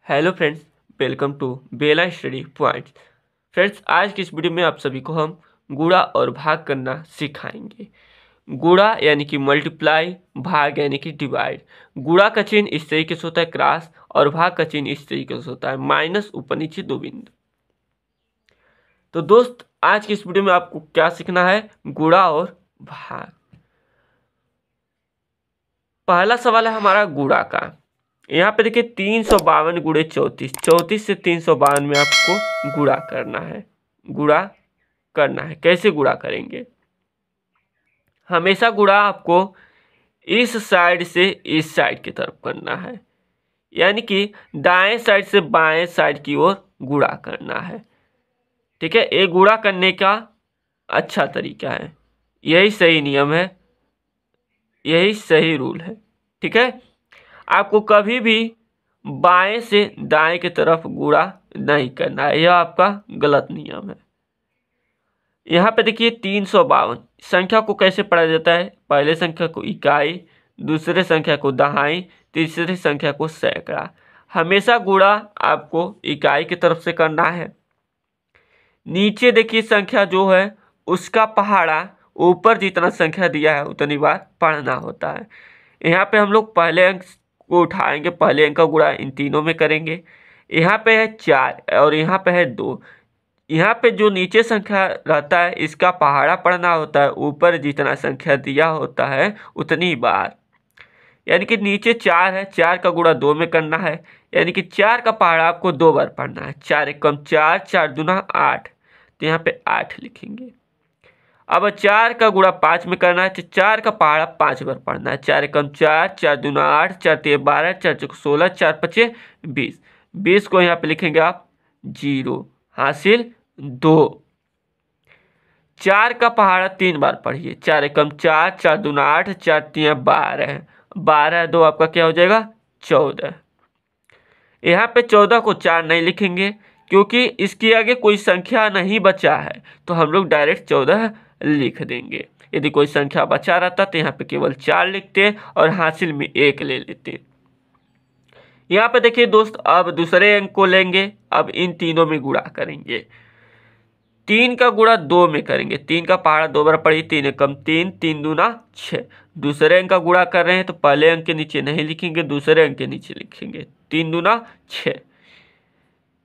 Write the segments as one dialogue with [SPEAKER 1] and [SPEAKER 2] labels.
[SPEAKER 1] Hello friends, welcome to Bela study points. Friends, आज की इस वीडियो में आप सभी को हम गुणा और भाग करना सिखाएंगे। गुणा यानी कि मल्टीप्लाई, भाग यानी कि डिवाइड। गुणा का चिन्ह इस तरीके से होता है क्रॉस, और भाग का चिन्ह इस तरीके से होता है माइनस, ऊपर नीचे दो बिंदु। तो दोस्त, आज की इस वीडियो में आपको क्या सीखना है? गुणा और भाग। पहला सवाल है हमारा गुणा का। यहाँ पे देखिए 352 गुणे 34, 34 से 352 में आपको गुणा करना है। गुणा करना है, कैसे गुणा करेंगे? हमेशा गुणा आपको इस साइड से इस साइड की तरफ करना है, यानी कि दाएं साइड से बाएं साइड की ओर गुणा करना है। ठीक है, ये गुणा करने का अच्छा तरीका है, यही सही नियम है, यही सही रूल है। ठीक है, आपको कभी भी बाएं से दाएं की तरफ गुणा नहीं करना है, यह आपका गलत नियम है। यहाँ पे देखिए 352 संख्या को कैसे पढ़ा जाता है? पहले संख्या को इकाई, दूसरे संख्या को दहाई, तीसरी संख्या को सैकड़ा। हमेशा गुणा आपको इकाई की तरफ से करना है। नीचे देखिए संख्या जो है उसका पहाड़ा ऊपर जितना संख्या दिया है उतनी बार पढ़ना होता है। यहाँ पे हम लोग पहले अंक को उठाएंगे, पहले अंक का गुणा इन तीनों में करेंगे। यहाँ पे है 4 और यहाँ पे है 2। यहाँ पे जो नीचे संख्या रहता है इसका पहाड़ा पढ़ना होता है, ऊपर जितना संख्या दिया होता है उतनी बार। यानी कि नीचे 4 है, 4 का गुणा 2 में करना है, यानी कि 4 का पहाड़ा आपको 2 बार पढ़ना है। 4 एकम 4, 4 दूना 8, तो यहाँ पे 8 लिखेंगे। अब 4 का गुणा 5 में करना है, तो 4 का पहाड़ा 5 बार पढ़ना है। 4 एकम 4, 4 दूना 8, 4 तिया 12, 4 चौक 16, 4 पचे 20। 20 को यहाँ पे लिखेंगे आप 0, हासिल 2। 4 का पहाड़ा 3 बार पढ़िए। 4 एकम 4, 4 दूना 8, 4 तिया 12, 12 2 आपका क्या हो जाएगा? 14। यहाँ पे 14 को 4 नहीं लिखेंगे क्योंकि इसके आगे कोई संख्या नहीं बचा है, तो हम लोग डायरेक्ट 14 लिख देंगे। यदि कोई संख्या बचा रहता तो यहाँ पे केवल 4 लिखते और हासिल में 1 ले लेते। यहाँ पे देखिए दोस्त, अब दूसरे अंक को लेंगे, अब इन तीनों में गुणा करेंगे। 3 का गुणा 2 में करेंगे। 3 का पहाड़ा 2 बार पढ़िए। 3 एकम 3, 3 दूना 6। दूसरे अंक का गुणा कर रहे हैं तो पहले अंक के नीचे नहीं लिखेंगे, दूसरे अंक के नीचे लिखेंगे। 3 दूना 6।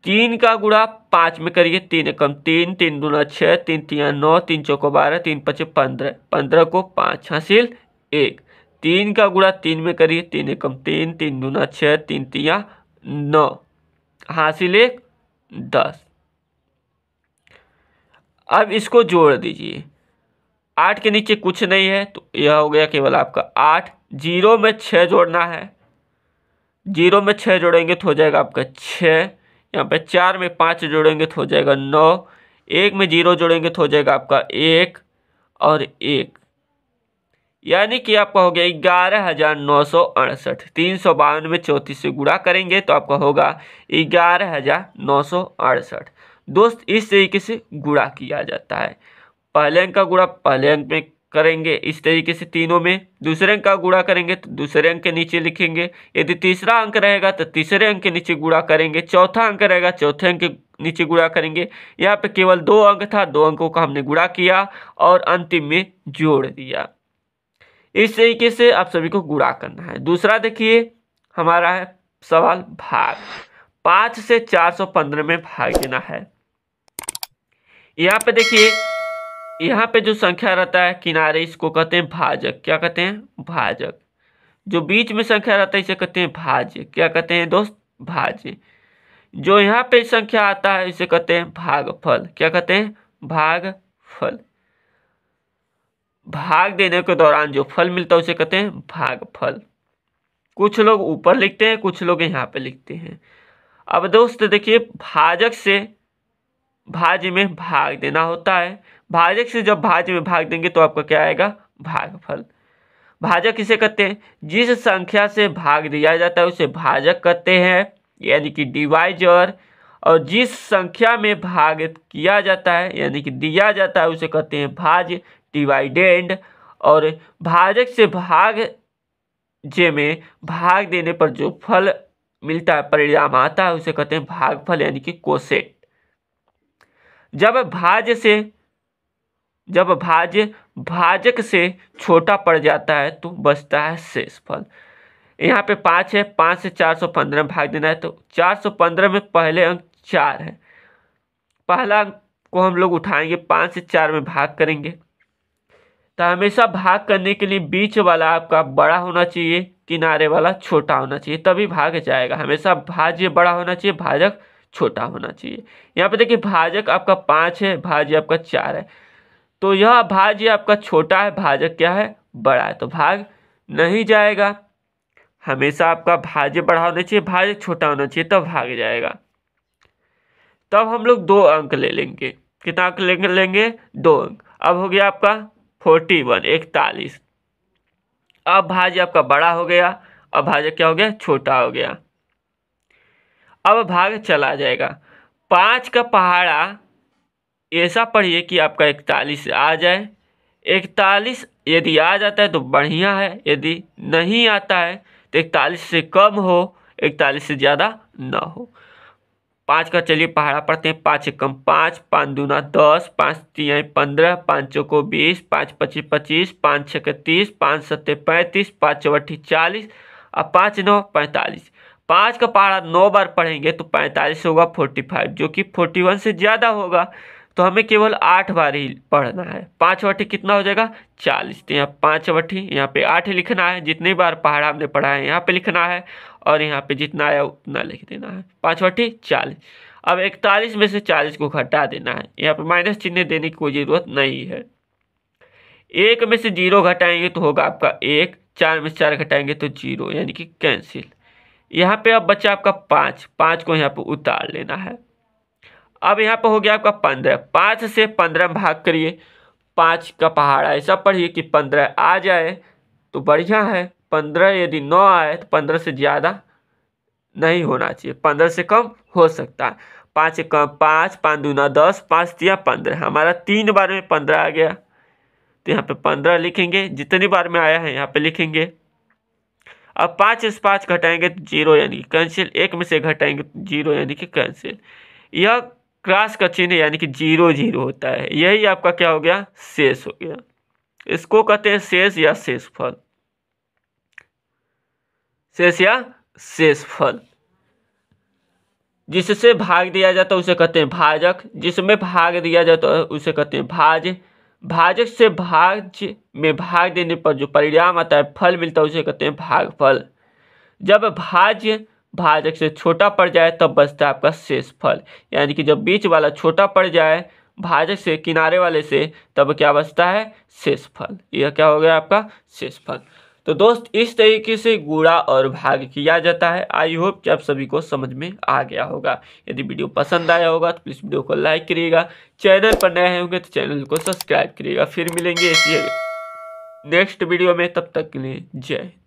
[SPEAKER 1] 3 का गुणा 5 में करिए। 3 एकम 3, 3 दूना 6, 3 तिया 9, 3 चौको 12, 3 पचे 15, 15 को 5, हासिल 1। 3 का गुणा 3 में करिए। 3 एकम 3, 3 दूना 6, 3 तिया 9, हासिल 1, 10। अब इसको जोड़ दीजिए। 8 के नीचे कुछ नहीं है तो यह हो गया केवल आपका 8। 0 में 6 जोड़ना है। 0 में 6 जोड़ेंगे तो हो जाएगा आपका 6। यहाँ पे 4 में 5 जोड़ेंगे तो हो जाएगा 9। 1 में 0 जोड़ेंगे तो हो जाएगा आपका 1 और 1, यानी कि आपका हो गया 11,968। 352 में 34 से गुणा करेंगे तो आपका होगा 11,968। दोस्त, इस तरीके से गुणा किया जाता है। पहले अंक का गुणा पहले अंक में करेंगे इस तरीके से तीनों में। दूसरे अंक का गुणा करेंगे तो दूसरे अंक के नीचे लिखेंगे। यदि तीसरा अंक रहेगा तो तीसरे अंक के नीचे गुणा करेंगे। चौथा अंक रहेगा चौथे अंक के नीचे गुणा करेंगे। यहाँ पे केवल 2 अंक था, 2 अंकों का हमने गुणा किया और अंतिम में जोड़ दिया। इस तरीके से आप सभी को गुणा करना है। दूसरा देखिए हमारा है सवाल भाग। 5 से 415 में भाग देना है। यहाँ पे देखिए, यहाँ पे जो संख्या रहता है किनारे, इसको कहते हैं भाजक। क्या कहते हैं? भाजक। जो बीच में संख्या रहता है इसे कहते हैं भाज्य। क्या कहते हैं दोस्त? भाज्य। जो यहाँ पे संख्या आता है इसे कहते हैं भागफल। क्या कहते हैं? भागफल। भाग देने के दौरान जो फल मिलता है उसे कहते हैं भागफल। कुछ लोग ऊपर लिखते हैं, कुछ लोग यहाँ पे लिखते हैं। अब दोस्त देखिए, भाजक से भाज्य में भाग देना होता है। भाजक से जब भाज्य में भाग देंगे तो आपका क्या आएगा? भागफल। भाजक किसे कहते हैं? जिस संख्या से भाग दिया जाता है उसे भाजक कहते हैं, यानी कि डिवाइजर। और जिस संख्या में भाग किया जाता है यानी कि दिया जाता है उसे कहते हैं भाज्य, डिवाइडेंड। और भाजक से भाज्य में भाग देने पर जो फल मिलता है, परिणाम आता है, उसे कहते हैं भागफल यानी कि कोसेट। जब भाज्य भाजक से छोटा पड़ जाता है तो बचता है शेषफल। यहाँ पे 5 है, 5 से 415 में भाग देना है, तो 415 में पहले अंक 4 है, पहला अंक को हम लोग उठाएंगे, 5 से 4 में भाग करेंगे। तो हमेशा भाग करने के लिए बीच वाला आपका बड़ा होना चाहिए, किनारे वाला छोटा होना चाहिए, तभी भाग जाएगा। हमेशा भाज्य बड़ा होना चाहिए, भाजक छोटा होना चाहिए। यहाँ पे देखिए भाजक आपका 5 है, भाज्य आपका 4 है, तो यह भाज्य आपका छोटा है, भाजक क्या है, बड़ा है, तो भाग नहीं जाएगा। हमेशा आपका भाज्य बड़ा होना चाहिए, भाज्य छोटा होना चाहिए, तब भाग जाएगा। तब हम लोग 2 अंक ले लेंगे। कितना अंक लेंगे 2 अंक। अब हो गया आपका 41 41। अब भाज्य आपका बड़ा हो गया, अब भाजक क्या हो गया, छोटा हो गया। अब भाग चला जाएगा। 5 का पहाड़ा ऐसा पढ़िए कि आपका 41 आ जाए। 41 यदि आ जाता है तो बढ़िया है, यदि नहीं आता है तो 41 से कम हो, 41 से ज़्यादा ना हो। 5 का चलिए पहाड़ा पढ़ते हैं। 5 एकम 5, 5 दूना 10, 5 तिहाई 15, 5 चौको 20, 5 पच्चीस 25, 5 छक्के 30, 5 सत्ते 35, 5 चौवट्ठी 40 और 5 नौ 45। 5 का पहाड़ा 9 बार पढ़ेंगे तो 45 होगा 45, जो कि 41 से ज़्यादा होगा, तो हमें केवल 8 बार ही पढ़ना है। 5 चौवट्ठी कितना हो जाएगा 40, तो यहाँ 5 चौवट्ठी यहाँ पे 8 लिखना है, जितनी बार पहाड़ा हमने पढ़ा है यहाँ पे लिखना है, और यहाँ पे जितना आया उतना लिख देना है। 5 चौवट्ठी 40। अब 41 में से 40 को घटा देना है, यहाँ पे माइनस चिन्ह देने की कोई ज़रूरत नहीं है। 1 में से 0 घटाएंगे तो होगा आपका 1, 4 में से 4 घटाएंगे तो 0, यानी कि कैंसिल। यहाँ पे अब बचा आपका 5, 5 को यहाँ पे उतार लेना है। अब यहाँ पे हो गया आपका 15, 5 से 15 में भाग करिए। 5 का पहाड़ा ऐसा पढ़िए कि 15 आ जाए तो बढ़िया है, 15 यदि 9 आए तो 15 से ज़्यादा नहीं होना चाहिए, 15 से कम हो सकता है। 5 एकम 5, 5 दूना 10, 5 तिया 15, हमारा 3 बार में 15 आ गया, तो यहाँ पे 15 लिखेंगे, जितनी बार में आया है यहाँ पे लिखेंगे। अब 5 से 5 घटाएंगे तो 0 यानी कि कैंसिल, 1 में से घटाएंगे तो 0 यानी कि कैंसिल। यह क्रॉस का चिन्ह यानी कि 0 0 होता है, यही आपका क्या हो गया, शेष हो गया। इसको कहते हैं शेष या शेषफल, शेष या शेषफल। जिससे भाग दिया जाता है उसे कहते हैं भाजक, जिसमें भाग दिया जाता है उसे कहते हैं भाज्य। भाजक से भाज्य में भाग देने पर जो परिणाम आता है, फल मिलता है, उसे कहते हैं भागफल। जब भाज्य भाजक से छोटा पड़ जाए तब बचता है आपका शेषफल, यानी कि जब बीच वाला छोटा पड़ जाए भाजक से, किनारे वाले से, तब क्या बचता है, शेषफल। यह क्या हो गया आपका शेषफल। तो दोस्त इस तरीके से गुणा और भाग किया जाता है। आई होप कि आप सभी को समझ में आ गया होगा। यदि वीडियो पसंद आया होगा तो प्लीज़ वीडियो को लाइक करिएगा, चैनल पर नए होंगे तो चैनल को सब्सक्राइब करिएगा। फिर मिलेंगे इसी नेक्स्ट वीडियो में, तब तक के लिए जय हिंद।